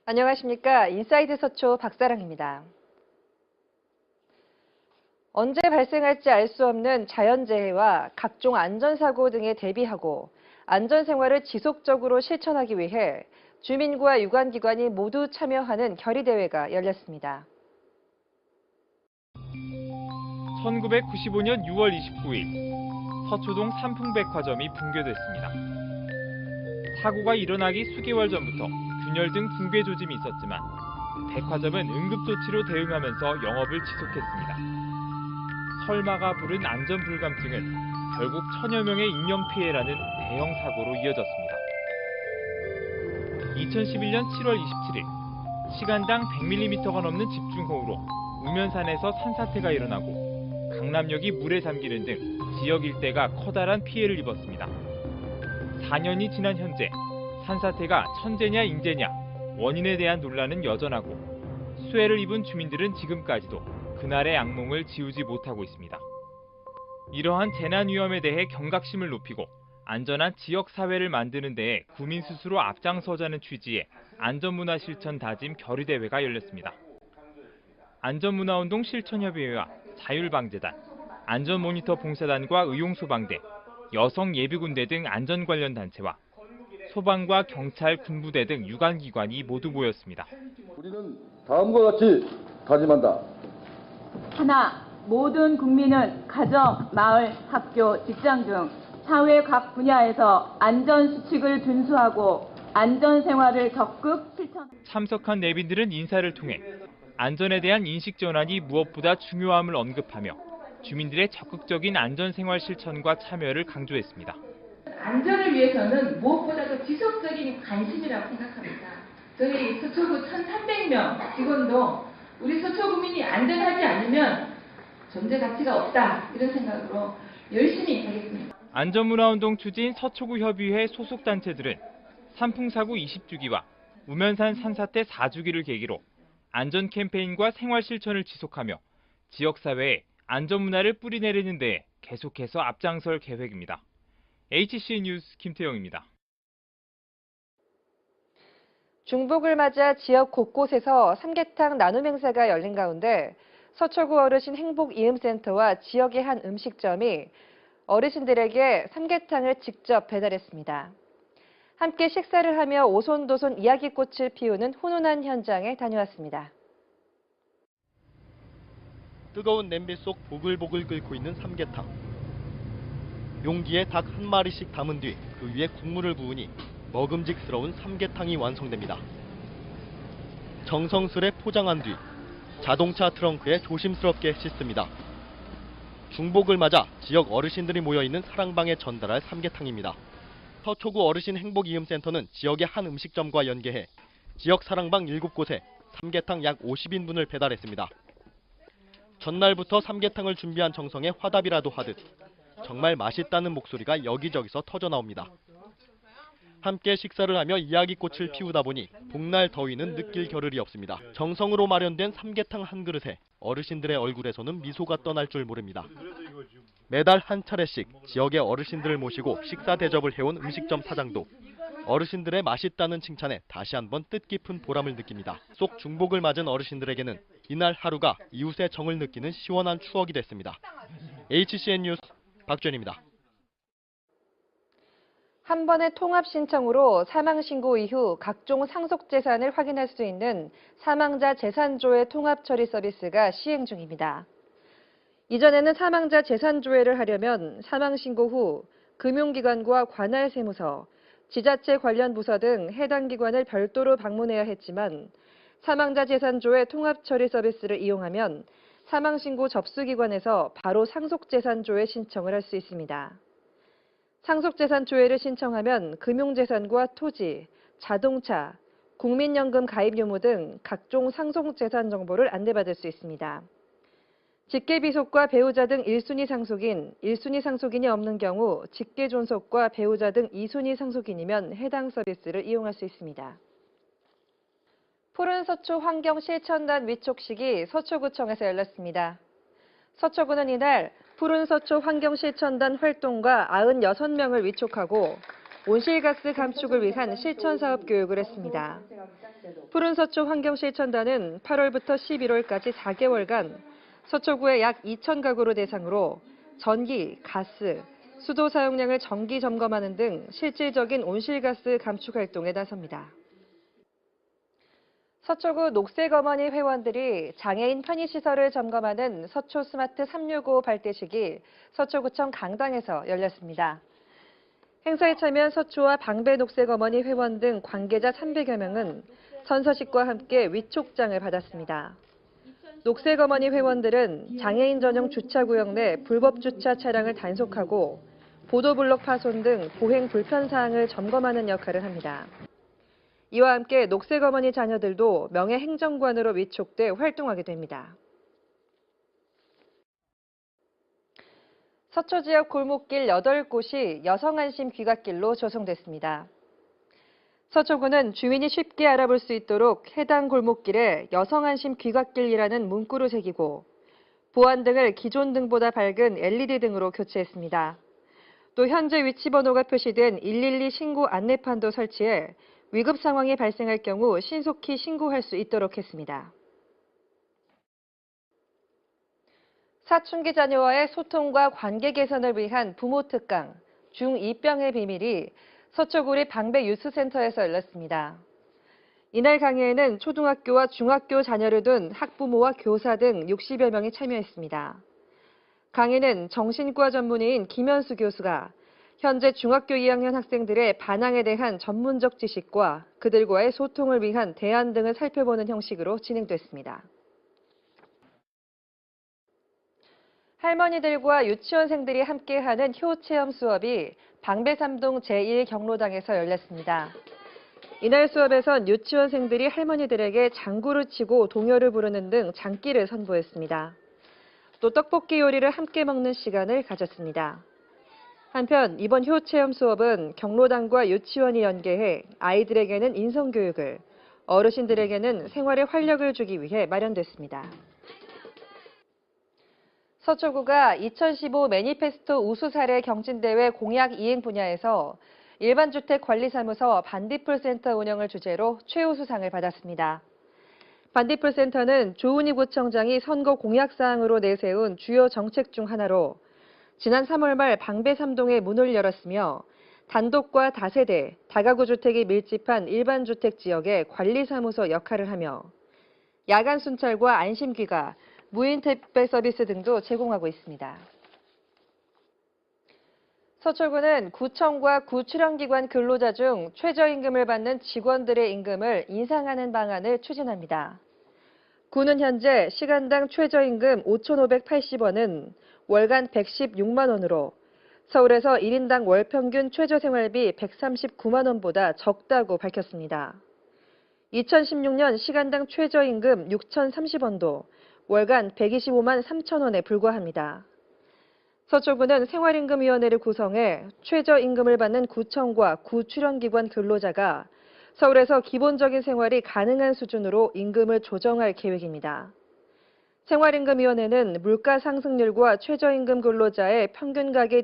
안녕하십니까. 인사이드 서초 박사랑입니다. 언제 발생할지 알 수 없는 자연재해와 각종 안전사고 등에 대비하고 안전생활을 지속적으로 실천하기 위해 주민과 유관기관이 모두 참여하는 결의대회가 열렸습니다. 1995년 6월 29일 서초동 삼풍백화점이 붕괴됐습니다. 사고가 일어나기 수개월 전부터 균열 등 붕괴 조짐이 있었지만 백화점은 응급조치로 대응하면서 영업을 지속했습니다. 설마가 부른 안전불감증은 결국 천여 명의 인명피해라는 대형 사고로 이어졌습니다. 2011년 7월 27일 시간당 100mm가 넘는 집중호우로 우면산에서 산사태가 일어나고 강남역이 물에 잠기는 등 지역 일대가 커다란 피해를 입었습니다. 4년이 지난 현재 산사태가 천재냐 인재냐 원인에 대한 논란은 여전하고 수해를 입은 주민들은 지금까지도 그날의 악몽을 지우지 못하고 있습니다. 이러한 재난 위험에 대해 경각심을 높이고 안전한 지역 사회를 만드는 데에 구민 스스로 앞장서자는 취지의 안전문화 실천 다짐 결의대회가 열렸습니다. 안전문화운동 실천협의회와 자율방재단, 안전모니터 봉사단과 의용소방대, 여성예비군대 등 안전 관련 단체와 소방과 경찰, 군부대 등 유관기관이 모두 모였습니다. 우리는 다음과 같이 다짐한다. 하나, 모든 국민은 가정, 마을, 학교, 직장 등 사회 각 분야에서 안전수칙을 준수하고 안전생활을 적극 실천한다. 참석한 내빈들은 인사를 통해 안전에 대한 인식 전환이 무엇보다 중요함을 언급하며 주민들의 적극적인 안전생활 실천과 참여를 강조했습니다. 안전을 위해서는 무엇보다도 지속적인 관심이라고 생각합니다. 저희 서초구 1,300명 직원도 우리 서초구민이 안전하지 않으면 존재 가치가 없다 이런 생각으로 열심히 하겠습니다. 안전문화운동 추진 서초구 협의회 소속 단체들은 산풍사고 20주기와 우면산 산사태 4주기를 계기로 안전 캠페인과 생활 실천을 지속하며 지역사회에 안전문화를 뿌리내리는 데 계속해서 앞장설 계획입니다. HCN 뉴스 김태영입니다. 중복을 맞아 지역 곳곳에서 삼계탕 나눔 행사가 열린 가운데 서초구 어르신 행복이음센터와 지역의 한 음식점이 어르신들에게 삼계탕을 직접 배달했습니다. 함께 식사를 하며 오손도손 이야기꽃을 피우는 훈훈한 현장에 다녀왔습니다. 뜨거운 냄비 속 보글보글 끓고 있는 삼계탕. 용기에 닭 한 마리씩 담은 뒤 그 위에 국물을 부으니 먹음직스러운 삼계탕이 완성됩니다. 정성스레 포장한 뒤 자동차 트렁크에 조심스럽게 씻습니다. 중복을 맞아 지역 어르신들이 모여있는 사랑방에 전달할 삼계탕입니다. 서초구 어르신 행복이음센터는 지역의 한 음식점과 연계해 지역 사랑방 7곳에 삼계탕 약 50인분을 배달했습니다. 전날부터 삼계탕을 준비한 정성에 화답이라도 하듯 정말 맛있다는 목소리가 여기저기서 터져나옵니다. 함께 식사를 하며 이야기꽃을 피우다 보니 복날 더위는 느낄 겨를이 없습니다. 정성으로 마련된 삼계탕 한 그릇에 어르신들의 얼굴에서는 미소가 떠날 줄 모릅니다. 매달 한 차례씩 지역의 어르신들을 모시고 식사 대접을 해온 음식점 사장도 어르신들의 맛있다는 칭찬에 다시 한번 뜻깊은 보람을 느낍니다. 속 중복을 맞은 어르신들에게는 이날 하루가 이웃의 정을 느끼는 시원한 추억이 됐습니다. HCN 뉴스 박주현입니다. 한 번의 통합 신청으로 사망 신고 이후 각종 상속 재산을 확인할 수 있는 사망자 재산조회 통합 처리 서비스가 시행 중입니다. 이전에는 사망자 재산조회를 하려면 사망 신고 후 금융기관과 관할 세무서, 지자체 관련 부서 등 해당 기관을 별도로 방문해야 했지만 사망자 재산조회 통합 처리 서비스를 이용하면 사망 신고 접수기관에서 바로 상속재산조회 신청을 할 수 있습니다. 상속재산조회를 신청하면 금융재산과 토지, 자동차, 국민연금 가입 유무 등 각종 상속재산 정보를 안내받을 수 있습니다. 직계비속과 배우자 등 1순위 상속인, 1순위 상속인이 없는 경우 직계존속과 배우자 등 2순위 상속인이면 해당 서비스를 이용할 수 있습니다. 푸른 서초 환경실천단 위촉식이 서초구청에서 열렸습니다. 서초구는 이날 푸른 서초 환경실천단 활동가 96명을 위촉하고 온실가스 감축을 위한 실천사업 교육을 했습니다. 푸른 서초 환경실천단은 8월부터 11월까지 4개월간 서초구의 약 2,000가구를 대상으로 전기, 가스, 수도 사용량을 정기 점검하는 등 실질적인 온실가스 감축 활동에 나섭니다. 서초구 녹색어머니 회원들이 장애인 편의시설을 점검하는 서초 스마트 365 발대식이 서초구청 강당에서 열렸습니다. 행사에 참여한 서초와 방배 녹색어머니 회원 등 관계자 300여 명은 선서식과 함께 위촉장을 받았습니다. 녹색어머니 회원들은 장애인 전용 주차구역 내 불법 주차 차량을 단속하고 보도블록 파손 등 보행 불편 사항을 점검하는 역할을 합니다. 이와 함께 녹색어머니 자녀들도 명예행정관으로 위촉돼 활동하게 됩니다. 서초 지역 골목길 8곳이 여성안심 귀갓길로 조성됐습니다. 서초구는 주민이 쉽게 알아볼 수 있도록 해당 골목길에 여성안심 귀갓길이라는 문구를 새기고 보안 등을 기존 등보다 밝은 LED 등으로 교체했습니다. 또 현재 위치 번호가 표시된 112 신고 안내판도 설치해 위급 상황이 발생할 경우 신속히 신고할 수 있도록 했습니다. 사춘기 자녀와의 소통과 관계 개선을 위한 부모 특강 중2병의 비밀이 서초구리 방배 유스센터에서 열렸습니다. 이날 강의에는 초등학교와 중학교 자녀를 둔 학부모와 교사 등 60여 명이 참여했습니다. 강의는 정신과 전문의인 김현수 교수가 현재 중학교 2학년 학생들의 반항에 대한 전문적 지식과 그들과의 소통을 위한 대안 등을 살펴보는 형식으로 진행됐습니다. 할머니들과 유치원생들이 함께하는 효체험 수업이 방배삼동 제1경로당에서 열렸습니다. 이날 수업에선 유치원생들이 할머니들에게 장구를 치고 동요를 부르는 등 장기를 선보였습니다. 또 떡볶이 요리를 함께 먹는 시간을 가졌습니다. 한편 이번 효체험 수업은 경로당과 유치원이 연계해 아이들에게는 인성교육을, 어르신들에게는 생활에 활력을 주기 위해 마련됐습니다. 서초구가 2015 매니페스토 우수 사례 경진대회 공약 이행 분야에서 일반주택관리사무소 반딧불센터 운영을 주제로 최우수상을 받았습니다. 반딧불센터는 조은희 구청장이 선거 공약사항으로 내세운 주요 정책 중 하나로 지난 3월 말 방배삼동에 문을 열었으며 단독과 다세대, 다가구 주택이 밀집한 일반주택 지역의 관리사무소 역할을 하며 야간 순찰과 안심귀가, 무인 택배 서비스 등도 제공하고 있습니다. 서초구는 구청과 구출연기관 근로자 중 최저임금을 받는 직원들의 임금을 인상하는 방안을 추진합니다. 구는 현재 시간당 최저임금 5,580원은 월간 116만 원으로 서울에서 1인당 월 평균 최저생활비 139만 원보다 적다고 밝혔습니다. 2016년 시간당 최저임금 6,030원도 월간 125만 3천 원에 불과합니다. 서초구는 생활임금위원회를 구성해 최저임금을 받는 구청과 구출연기관 근로자가 서울에서 기본적인 생활이 가능한 수준으로 임금을 조정할 계획입니다. 생활임금위원회는 물가 상승률과 최저임금 근로자의 평균 가계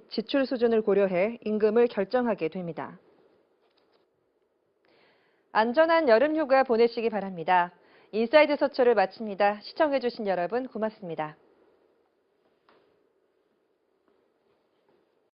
지출 수준을 고려해 임금을 결정하게 됩니다. 안전한 여름휴가 보내시기 바랍니다. 인사이드 서초를 마칩니다. 시청해주신 여러분 고맙습니다.